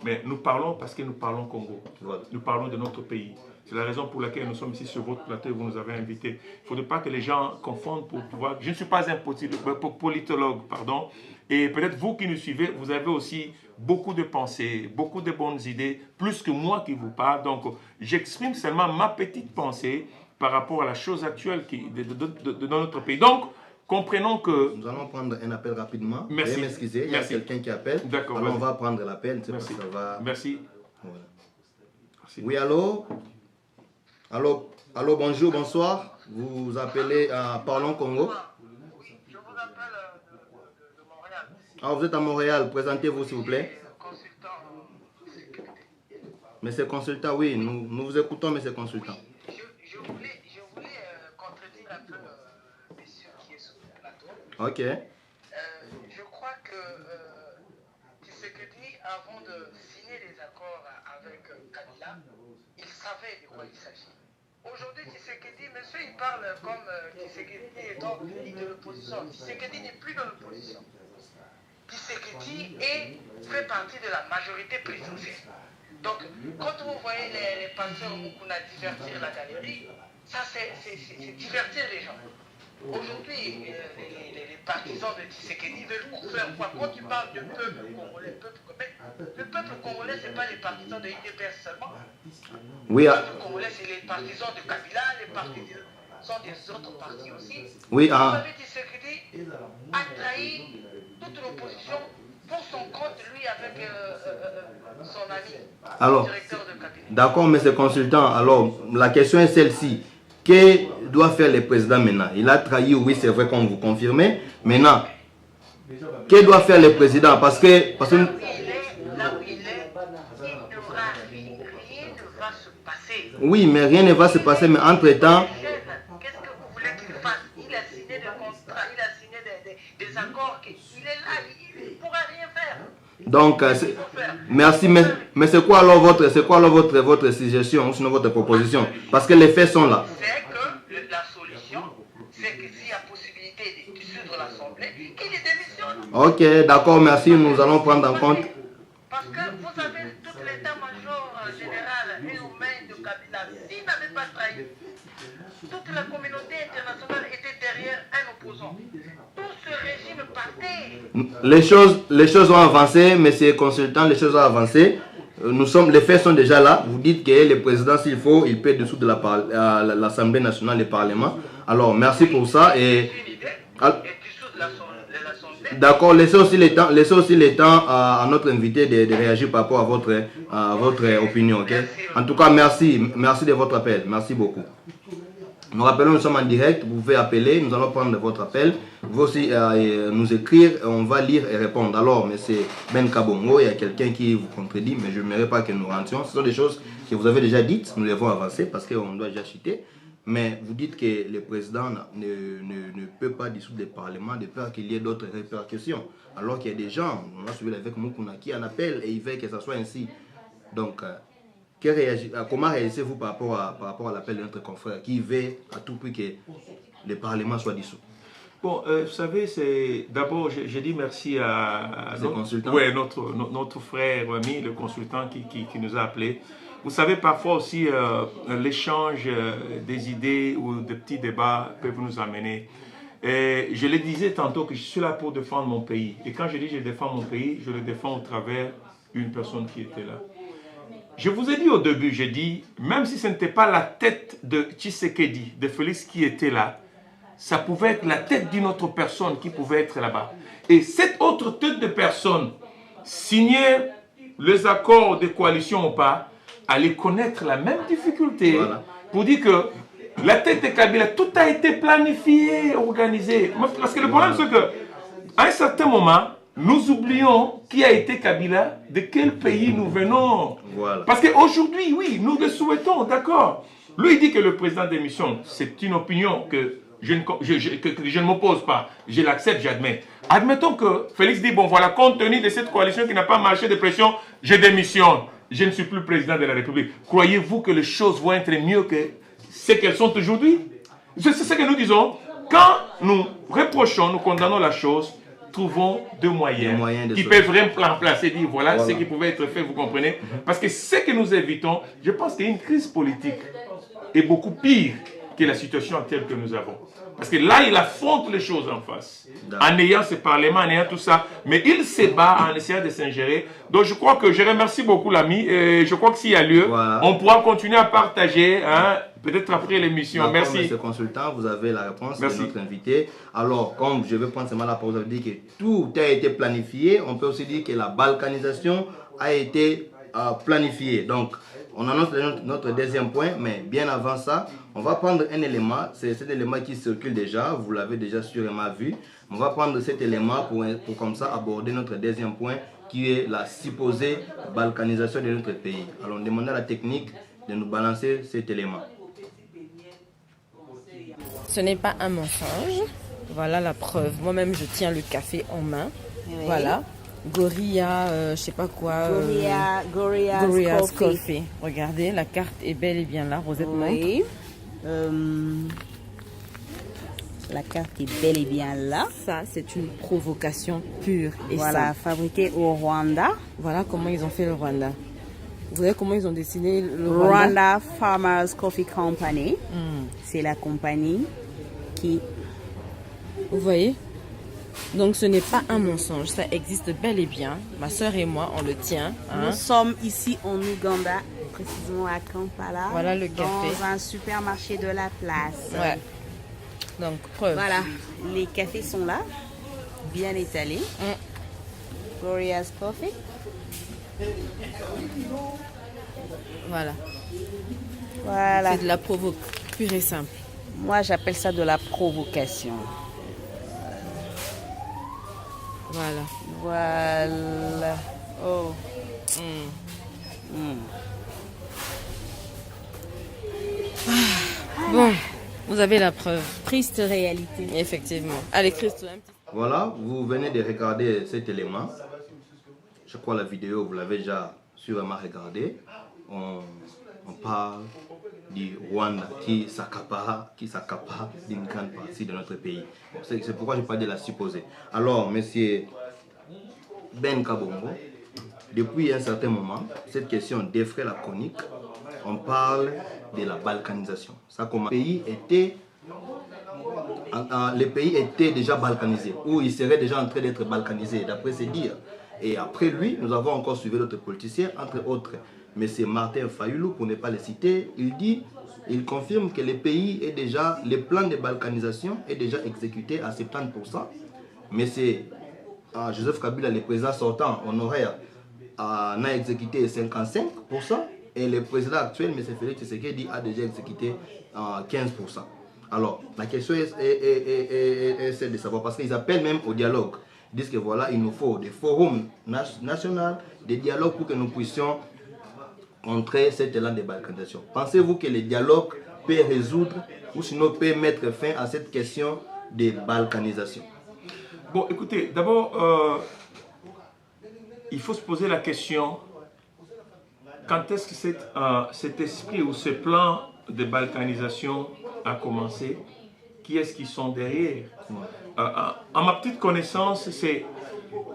mais nous parlons parce que nous parlons Congo. Voilà. Nous parlons de notre pays. C'est la raison pour laquelle nous sommes ici sur votre plateau et vous nous avez invités. Il ne faudrait pas que les gens confondent pour pouvoir... Je ne suis pas un politologue, pardon. Et peut-être vous qui nous suivez, vous avez aussi beaucoup de pensées, beaucoup de bonnes idées, plus que moi qui vous parle. Donc, j'exprime seulement ma petite pensée par rapport à la chose actuelle dans notre pays. Donc, comprenons que... Nous allons prendre un appel rapidement. Merci. Veuillez m'excuser, il y a Merci. quelqu'un qui appelle. D'accord, Alors on vas-y. va prendre l'appel. Merci. Ça va... Merci. Voilà. Merci. Oui, allô? Allô, allô, bonjour, bonsoir. Vous appelez à Parlons Congo? Je vous appelle de Montréal. Ah, vous êtes à Montréal. Présentez-vous, s'il vous plaît. Consultant en sécurité. Monsieur consultant, oui, nous vous écoutons, monsieur consultant. Je voulais contredire un peu monsieur qui est sur le plateau. Ok. Je crois que Tshisekedi, avant de signer les accords avec Kabila, il savait de quoi il s'agit. Aujourd'hui, Tshisekedi, monsieur, il parle comme Tshisekedi étant de l'opposition. Tshisekedi n'est plus dans l'opposition. Tshisekedi fait partie de la majorité présidentielle. Donc, quand vous voyez les passeurs Mukuna divertir la galerie, ça c'est divertir les gens. Aujourd'hui, les partisans de Tshisekedi veulent faire quoi? Quand tu parles de peuple congolais, le peuple congolais, ce n'est pas les partisans de l'IDPS seulement. Oui, Le peuple congolais, c'est les partisans de Kabila, les partisans sont des autres partis aussi. oui, Vous savez, Tshisekedi a trahi toute l'opposition pour son compte, lui, avec son ami, Alors, le directeur de Kabila. d'accord, monsieur consultant. Alors, la question est celle-ci. Que doit faire le président maintenant? Il a trahi, oui, c'est vrai qu'on vous confirmez. Maintenant, que doit faire le président? Parce que Là où il est, il n'aura rien ne va se passer. oui, mais rien ne va se passer. Mais entre-temps, Qu'est-ce que vous voulez qu'il fasse? Il a signé des contrats, il a signé des accords, il est là, il ne pourra rien faire. donc, merci. Mais c'est quoi alors votre suggestion ou sinon votre proposition? Parce que les faits sont là. C'est que la solution, c'est que s'il y a possibilité de dissoudre l'Assemblée, qu'il y démissionne. Ok, d'accord, merci. Nous allons prendre en compte. Parce que vous avez tout l'état-major général et aux mains de Kabila. S'il n'avait pas trahi, toute la communauté internationale était derrière un opposant. Tout ce régime partait. Les choses ont avancé, monsieur consultant, les choses ont avancé. Les faits sont déjà là. Vous dites que le président, s'il faut, il peut dissoudre l'Assemblée nationale et le Parlement. Alors, merci pour ça. Et dissoudre l'Assemblée. d'accord, laissez aussi le temps à notre invité de réagir par rapport à votre opinion. Okay? En tout cas, merci de votre appel. Merci beaucoup. Nous rappelons, nous sommes en direct, vous pouvez appeler, nous allons prendre votre appel. Vous aussi nous écrire, on va lire et répondre. Alors, M. Ben Kabongo, il y a quelqu'un qui vous contredit, mais je n'aimerais pas que nous rentrions. Ce sont des choses que vous avez déjà dites, nous devons avancer parce qu'on doit déjà chuter. Mais vous dites que le président ne peut pas dissoudre le Parlement de peur qu'il y ait d'autres répercussions. Alors qu'il y a des gens, on a suivi avec Mukuna, qui en appellent et ils veulent que ça soit ainsi. Donc, comment réagissez-vous par rapport à l'appel de notre confrère qui veut à tout prix que le Parlement soit dissous? Bon, vous savez, c'est d'abord, j'ai dit merci à notre frère, ami, le consultant qui nous a appelés. Vous savez, parfois aussi, l'échange des idées ou de petits débats peuvent nous amener Et je le disais tantôt que je suis là pour défendre mon pays. Et quand je dis je défends mon pays, je le défends au travers d'une personne qui était là. Je vous ai dit au début, j'ai dit, même si ce n'était pas la tête de Tshisekedi, de Félix qui était là, ça pouvait être la tête d'une autre personne qui pouvait être là-bas. Et cette autre tête de personne signait les accords de coalition ou pas, allait connaître la même difficulté. Voilà. Pour dire que la tête de Kabila, tout a été planifié, organisé. Parce que le problème, c'est qu'à un certain moment, nous oublions qui a été Kabila, de quel pays nous venons. Voilà. Parce qu'aujourd'hui, oui, nous le souhaitons, d'accord. Lui, il dit que le président d'émission, c'est une opinion que je ne m'oppose pas. Je l'accepte, j'admets. Admettons que Félix dit, bon voilà, compte tenu de cette coalition qui n'a pas marché de pression, je démissionne. Je ne suis plus président de la République. Croyez-vous que les choses vont être mieux que ce qu'elles sont aujourd'hui? C'est ce que nous disons. Quand nous reprochons, nous condamnons la chose, trouvons deux moyens qui peuvent remplacer, dire voilà ce qui pouvait être fait, vous comprenez? Parce que ce que nous évitons, je pense qu'une crise politique est beaucoup pire que la situation actuelle que nous avons. Parce que là, il affronte les choses en face, en ayant ce parlement, en ayant tout ça. Mais il se bat en essayant de s'ingérer. Donc je crois que je remercie beaucoup l'ami. Et je crois que s'il y a lieu, on pourra continuer à partager, hein, peut-être après l'émission. Merci. Monsieur consultant, vous avez la réponse de notre invité. Alors, comme je vais prendre seulement la parole, vous avez dit que tout a été planifié. On peut aussi dire que la balkanisation a été planifiée. Donc, on annonce notre deuxième point, mais bien avant ça, on va prendre un élément, c'est cet élément qui circule déjà, vous l'avez déjà sûrement vu. On va prendre cet élément pour comme ça aborder notre deuxième point, qui est la supposée balkanisation de notre pays. Alors on demande à la technique de nous balancer cet élément. Ce n'est pas un mensonge, voilà la preuve. Moi-même je tiens le café en main, voilà. Gorilla, je sais pas quoi. Gorilla's Coffee. Regardez, la carte est bel et bien là. Rosette montre. La carte est bel et bien là. Ça, c'est une provocation pure et voilà, simple. Fabriqué au Rwanda. Voilà comment ils ont fait le Rwanda. Vous voyez comment ils ont dessiné le Rwanda? Rwanda Farmers Coffee Company. C'est la compagnie qui... Vous voyez? Donc ce n'est pas un mensonge, ça existe bel et bien. Ma soeur et moi, on le tient. Hein. Nous sommes ici en Ouganda, précisément à Kampala. Voilà le café. Dans un supermarché de la place. Ouais. Donc preuve. Voilà, les cafés sont là, bien étalés. Gloria's Coffee. Voilà. Voilà. C'est de la provoque, pure et simple. Moi, j'appelle ça de la provocation. Voilà. Voilà. Oh. Bon, vous avez la preuve. Triste réalité. Effectivement. Allez, Christo, un petit... Voilà, vous venez de regarder cet élément. Je crois la vidéo, vous l'avez déjà sûrement regardée. On parle du Rwanda qui s'accapare d'une grande partie de notre pays. Bon, c'est pourquoi je parle de la supposée. Alors, monsieur Ben Kabongo, depuis un certain moment, cette question défraie la chronique. On parle de la balkanisation. Ça, comme le pays était déjà balkanisé, ou il serait déjà en train d'être balkanisé, d'après ses dires. Et après lui, nous avons encore suivi d'autres politiciens, entre autres, M. Martin Fayoulou, pour ne pas le citer. Il confirme que le pays est déjà, le plan de balkanisation est déjà exécuté à 70%. Mais c'est Joseph Kabila, le président sortant honoraire, en a exécuté 55%. Et le président actuel, M. Félix Tshisekedi, a déjà exécuté 15%. Alors, la question est celle de savoir, parce qu'ils appellent même au dialogue. Ils disent que voilà, il nous faut des forums nationaux, des dialogues pour que nous puissions contrer cet élan de balkanisation. Pensez-vous que le dialogue peut résoudre ou sinon peut mettre fin à cette question de balkanisation? Bon, écoutez, d'abord, il faut se poser la question, quand est-ce que cet esprit ou ce plan de balkanisation a commencé? Qui est-ce qui sont derrière? À ma petite connaissance, c'est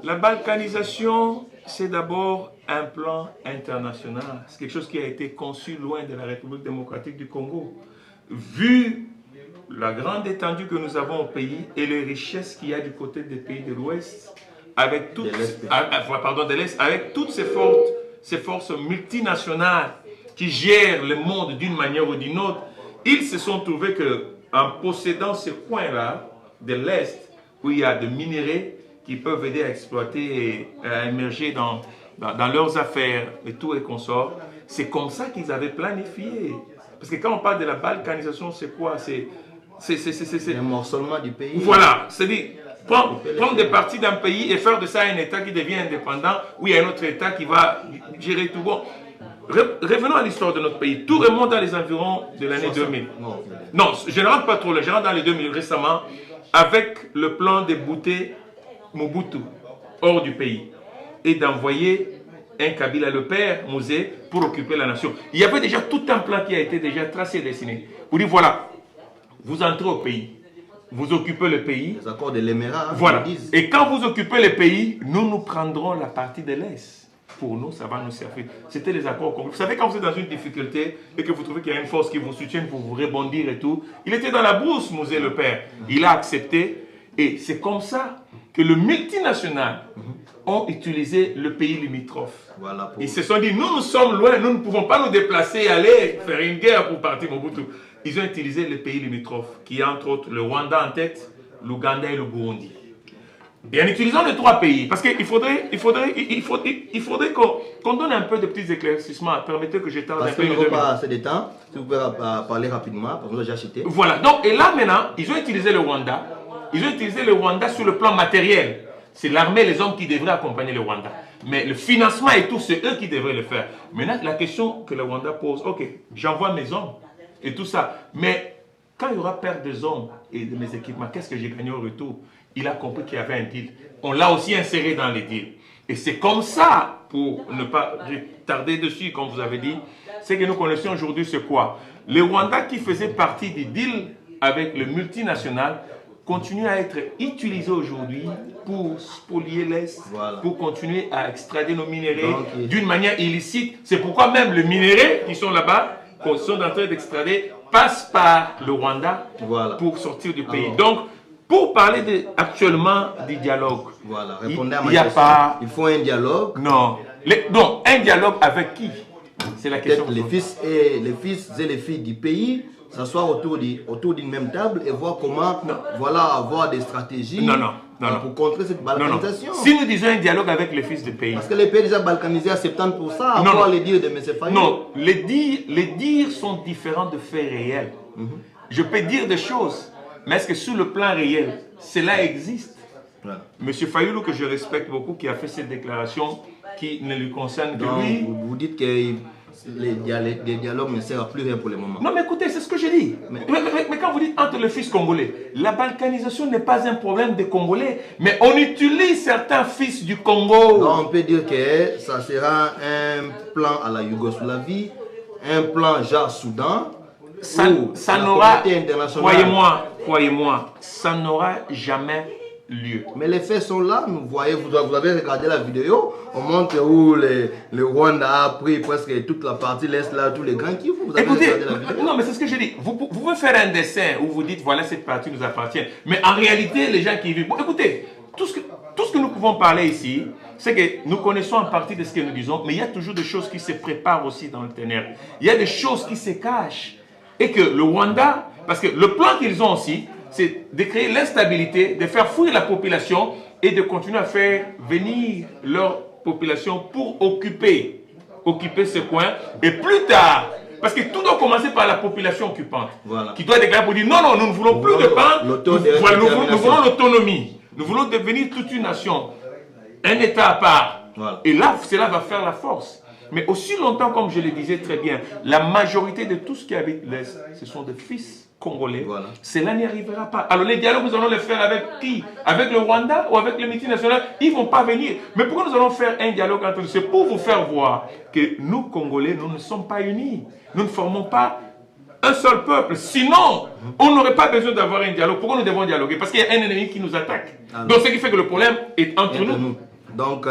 la balkanisation, c'est d'abord un plan international. C'est quelque chose qui a été conçu loin de la République démocratique du Congo. Vu la grande étendue que nous avons au pays et les richesses qu'il y a du côté des pays de l'Ouest, avec toutes, de l'Est, avec toutes ces forces multinationales qui gèrent le monde d'une manière ou d'une autre, ils se sont trouvés qu'en possédant ce coin-là de l'Est, où il y a des minéraux qui peuvent aider à exploiter et à émerger dans leurs affaires et tout et consorts, c'est comme ça qu'ils avaient planifié. Parce que quand on parle de la balkanisation, c'est quoi? C'est un morcellement du pays. Voilà, c'est-à-dire prendre des parties d'un pays et faire de ça un État qui devient indépendant, où il y a un autre État qui va gérer tout. Bon, revenons à l'histoire de notre pays. Tout remonte dans les environs de l'année 2000. Non, je ne rentre pas trop là, je rentre dans les 2000 récemment, avec le plan de bouter Mobutu hors du pays et d'envoyer un Kabila, le père, Mosé, pour occuper la nation. Il y avait déjà tout un plan qui a été déjà tracé et dessiné. Pour dire, voilà, vous entrez au pays, vous occupez le pays. Les accords de l'Émirat. Voilà. Et quand vous occupez le pays, nous prendrons la partie de l'Est. Pour nous, ça va nous servir. C'était les accords. Vous savez, quand vous êtes dans une difficulté et que vous trouvez qu'il y a une force qui vous soutient pour vous rebondir et tout, il était dans la brousse, Mosé, le père. Il a accepté. Et c'est comme ça que le multinational ont utilisé le pays limitrophe. Voilà Ils se sont dit, nous sommes loin, nous ne pouvons pas nous déplacer et aller faire une guerre pour partir Mobutu. Ils ont utilisé les pays limitrophes, qui est entre autres le Rwanda en tête, l'Ouganda et le Burundi. Et en utilisant les trois pays, parce qu'il faudrait qu'on donne un peu de petits éclaircissements. Permettez que je tarde un peu. Parce qu'on n'aura pas assez de temps, si vous pouvez parler rapidement, parce que j'ai acheté. Voilà, donc, et là maintenant, ils ont utilisé le Rwanda. Ils ont utilisé le Rwanda sur le plan matériel. C'est l'armée, les hommes qui devraient accompagner le Rwanda. Mais le financement et tout, c'est eux qui devraient le faire. Maintenant, la question que le Rwanda pose, ok, j'envoie mes hommes et tout ça. Mais quand il y aura perte des hommes et de mes équipements, qu'est-ce que j'ai gagné au retour? Il a compris qu'il y avait un deal. On l'a aussi inséré dans les deals. Et c'est comme ça, pour ne pas tarder dessus, comme vous avez dit, ce que nous connaissons aujourd'hui, c'est quoi? Le Rwanda qui faisait partie du deal avec le multinational continue à être utilisé aujourd'hui pour spolier l'Est, voilà, pour continuer à extrader nos minéraux d'une manière illicite. C'est pourquoi même les minéraux qui sont là-bas, qu'on sont en train d'extrader, passent par le Rwanda, voilà, pour sortir du pays. Alors, donc, pour parler actuellement du dialogue, voilà, répondez à ma question. Pas... Il faut un dialogue. Non. Donc, un dialogue avec qui? C'est la question. Les fils et les filles du pays s'asseoir autour d'une même table et voir comment, voilà, avoir des stratégies pour contrer cette balkanisation. Non. Si nous disons un dialogue avec les fils du pays... Parce que les pays déjà balkanisés à 70%, à voir les dires de M. Fayou. Non, les dires sont différents de faits réels. Je peux dire des choses, mais est-ce que sur le plan réel, cela existe? Voilà. M. Fayou, que je respecte beaucoup, qui a fait cette déclaration qui ne lui concerne que lui... Vous dites que... Les dialogues ne servent à plus rien pour le moment. Non, mais écoutez, c'est ce que je dis. Mais quand vous dites entre les fils congolais, la balkanisation n'est pas un problème des Congolais, mais on utilise certains fils du Congo. Donc on peut dire que ça sera un plan à la Yougoslavie, un plan genre Soudan. Ça n'aura, croyez-moi, ça n'aura jamais lieu. Mais les faits sont là, vous avez regardé la vidéo, on montre où le Rwanda a pris presque toute la partie l'Est, là, tous les grands qui vous avez regardé la vidéo. Non, mais c'est ce que je dis. Vous pouvez faire un dessin où vous dites, voilà, cette partie nous appartient. Mais en réalité, les gens qui vivent... Bon, écoutez, tout ce que nous pouvons parler ici, c'est que nous connaissons en partie de ce que nous disons, mais il y a toujours des choses qui se préparent aussi dans le ténèbre. Il y a des choses qui se cachent. Et que le Rwanda, parce que le plan qu'ils ont aussi, c'est de créer l'instabilité, de faire fuir la population et de continuer à faire venir leur population pour occuper ce coin. Et plus tard, parce que tout doit commencer par la population occupante, voilà, qui doit déclarer pour dire non, nous ne voulons plus de pan, nous voulons l'autonomie, nous voulons devenir toute une nation, un État à part. Voilà. Et là, cela va faire la force. Mais aussi longtemps, comme je le disais très bien, la majorité de tout ce qui habite l'Est, ce sont des fils congolais. Voilà. Cela n'y arrivera pas. Alors les dialogues, nous allons les faire avec qui? Avec le Rwanda ou avec le multinational? Ils ne vont pas venir. Mais pourquoi nous allons faire un dialogue entre nous? C'est pour vous faire voir que nous, Congolais, nous ne sommes pas unis. Nous ne formons pas un seul peuple. Sinon, on n'aurait pas besoin d'avoir un dialogue. Pourquoi nous devons dialoguer? Parce qu'il y a un ennemi qui nous attaque. Alors, donc ce qui fait que le problème est entre nous. Donc,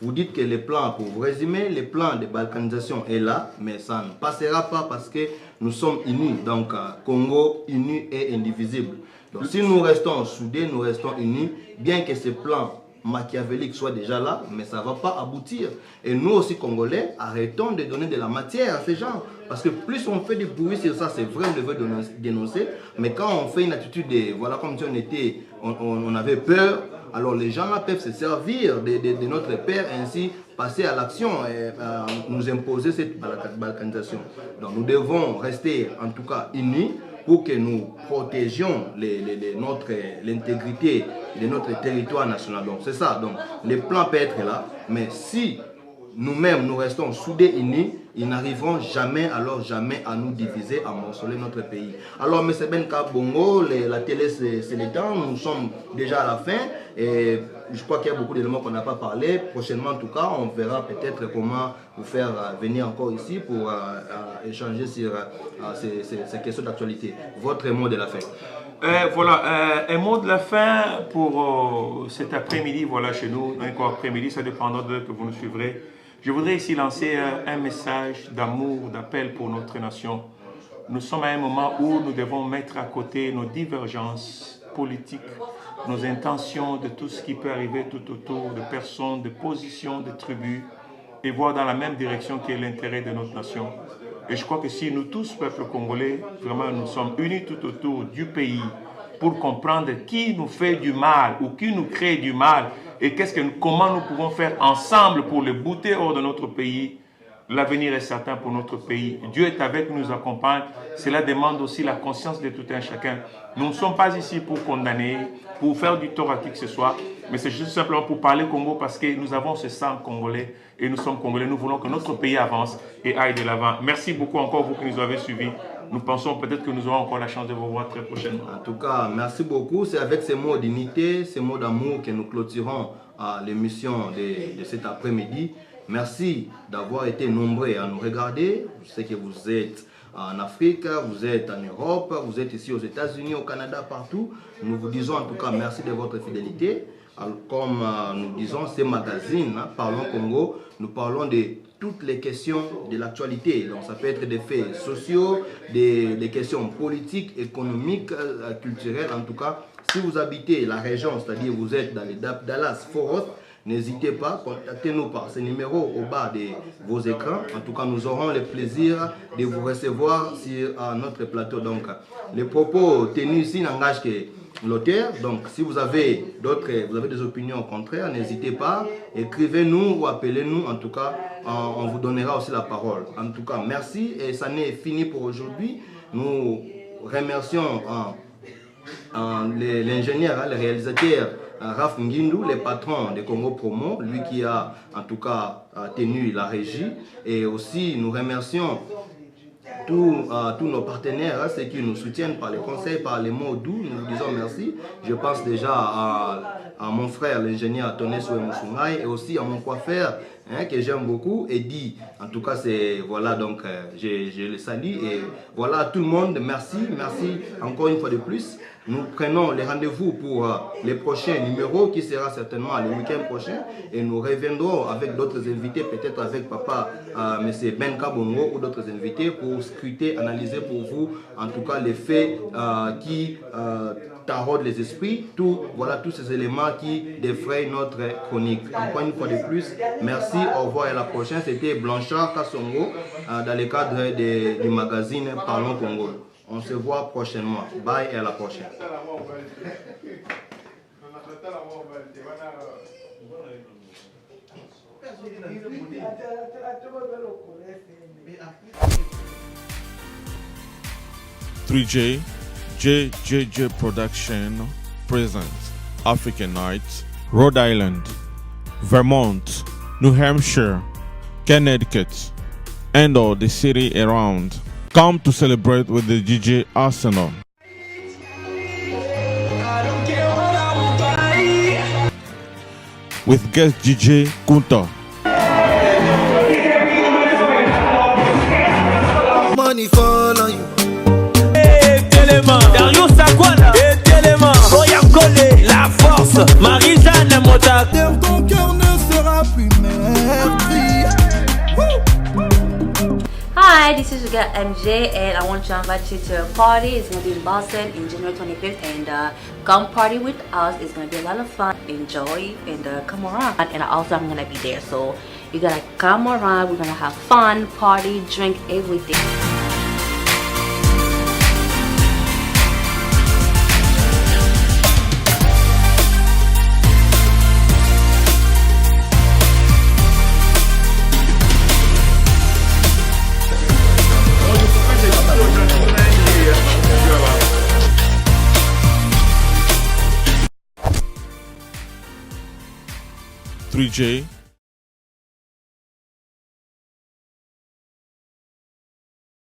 Vous dites que les plans, pour vous résumer, les plans de balkanisation est là, mais ça ne passera pas parce que nous sommes unis. Donc, Congo uni et indivisible. Donc, si nous restons soudés, nous restons unis, bien que ces plans machiavéliques soient déjà là, mais ça ne va pas aboutir. Et nous aussi, Congolais, arrêtons de donner de la matière à ces gens. Parce que plus on fait du bruit sur ça, c'est vrai, on devait dénoncer. Mais quand on fait une attitude de, voilà, comme si on avait peur, alors les gens là peuvent se servir de notre père et ainsi passer à l'action et nous imposer cette balkanisation. Donc nous devons rester en tout cas unis pour que nous protégions l'intégrité de notre territoire national. Donc c'est ça, donc les plans peuvent être là, mais si nous-mêmes nous restons soudés, unis, ils n'arriveront jamais, alors jamais à nous diviser, à morceler notre pays. Alors M. Benka Bongo, la télé c'est le temps, nous sommes déjà à la fin et je crois qu'il y a beaucoup d'éléments qu'on n'a pas parlé. Prochainement en tout cas, on verra peut-être comment vous faire venir encore ici pour échanger sur ces questions d'actualité. Votre mot de la fin. Voilà, un mot de la fin pour cet après-midi, voilà chez nous, encore après-midi, ça dépendra de que vous nous suivrez. Je voudrais ici lancer un message d'amour, d'appel pour notre nation. Nous sommes à un moment où nous devons mettre à côté nos divergences politiques, nos intentions de tout ce qui peut arriver tout autour, de personnes, de positions, de tribus, et voir dans la même direction qui est l'intérêt de notre nation. Et je crois que si nous tous, peuple congolais, vraiment nous sommes unis tout autour du pays pour comprendre qui nous fait du mal ou qui nous crée du mal et comment nous pouvons faire ensemble pour le bouter hors de notre pays, l'avenir est certain pour notre pays. Dieu est avec nous, nous accompagne. Cela demande aussi la conscience de tout un chacun. Nous ne sommes pas ici pour condamner, pour faire du tort à qui que ce soit, mais c'est juste simplement pour parler Congo parce que nous avons ce sang congolais et nous sommes congolais. Nous voulons que notre pays avance et aille de l'avant. Merci beaucoup encore vous qui nous avez suivis. Nous pensons peut-être que nous aurons encore la chance de vous voir très prochainement. En tout cas, merci beaucoup. C'est avec ces mots d'unité, ces mots d'amour que nous clôturons l'émission de cet après-midi. Merci d'avoir été nombreux à nous regarder. Je sais que vous êtes en Afrique, vous êtes en Europe, vous êtes ici aux États-Unis, au Canada, partout. Nous vous disons en tout cas merci de votre fidélité. Alors, comme nous disons, ces magazines, Parlons Congo, nous parlons de toutes les questions de l'actualité. Donc ça peut être des faits sociaux, des questions politiques, économiques, culturelles. En tout cas, si vous habitez la région, c'est-à-dire vous êtes dans les Dallas, Fort Worth, n'hésitez pas, contactez-nous par ce numéro au bas de vos écrans. En tout cas, nous aurons le plaisir de vous recevoir sur notre plateau. Donc, les propos tenus ici n'engagent que l'auteur. Donc, si vous avez des opinions contraires, n'hésitez pas, écrivez-nous ou appelez-nous. En tout cas, on vous donnera aussi la parole. En tout cas, merci et ça n'est fini pour aujourd'hui. Nous remercions l'ingénieur, le réalisateur Raf Ngindou, le patron de Congo Promo, lui qui a en tout cas tenu la régie. Et aussi nous remercions tous nos partenaires, ceux qui nous soutiennent par les conseils, par les mots doux. Nous vous disons merci. Je pense déjà à mon frère l'ingénieur Tonné Soué Moussoungaï et aussi à mon coiffeur que j'aime beaucoup, Eddie. En tout cas, voilà, donc je le salue et voilà tout le monde. Merci encore une fois de plus. Nous prenons les rendez-vous pour les prochains numéros qui sera certainement le week-end prochain et nous reviendrons avec d'autres invités, peut-être avec papa M. Benka Bongo ou d'autres invités pour scruter, analyser pour vous en tout cas les faits qui taraudent les esprits, voilà tous ces éléments qui défrayent notre chronique. Encore une fois de plus, merci, au revoir et à la prochaine. C'était Blanchard Kassongo dans le cadre du magazine Parlons Congo. On se voit prochainement. Bye et à la prochaine. JJJ Production presents African Nights, Rhode Island, Vermont, New Hampshire, Connecticut, and all the city around. Come to celebrate with the DJ Arsenal. With guest DJ Kunta. Money fall on you. Hey, Téléman, Dario Sakwala. Hey, Téléman, Royam Kole, la force, Marie-Jeanne Motak. Ton cœur ne sera plus même. Hi, this is your girl MJ, and I want to invite you to a party. It's gonna be in Boston in January 25th, and come party with us. It's gonna be a lot of fun. Enjoy and come around. And also, I'm gonna be there, so you gotta come around. We're gonna have fun, party, drink, everything. J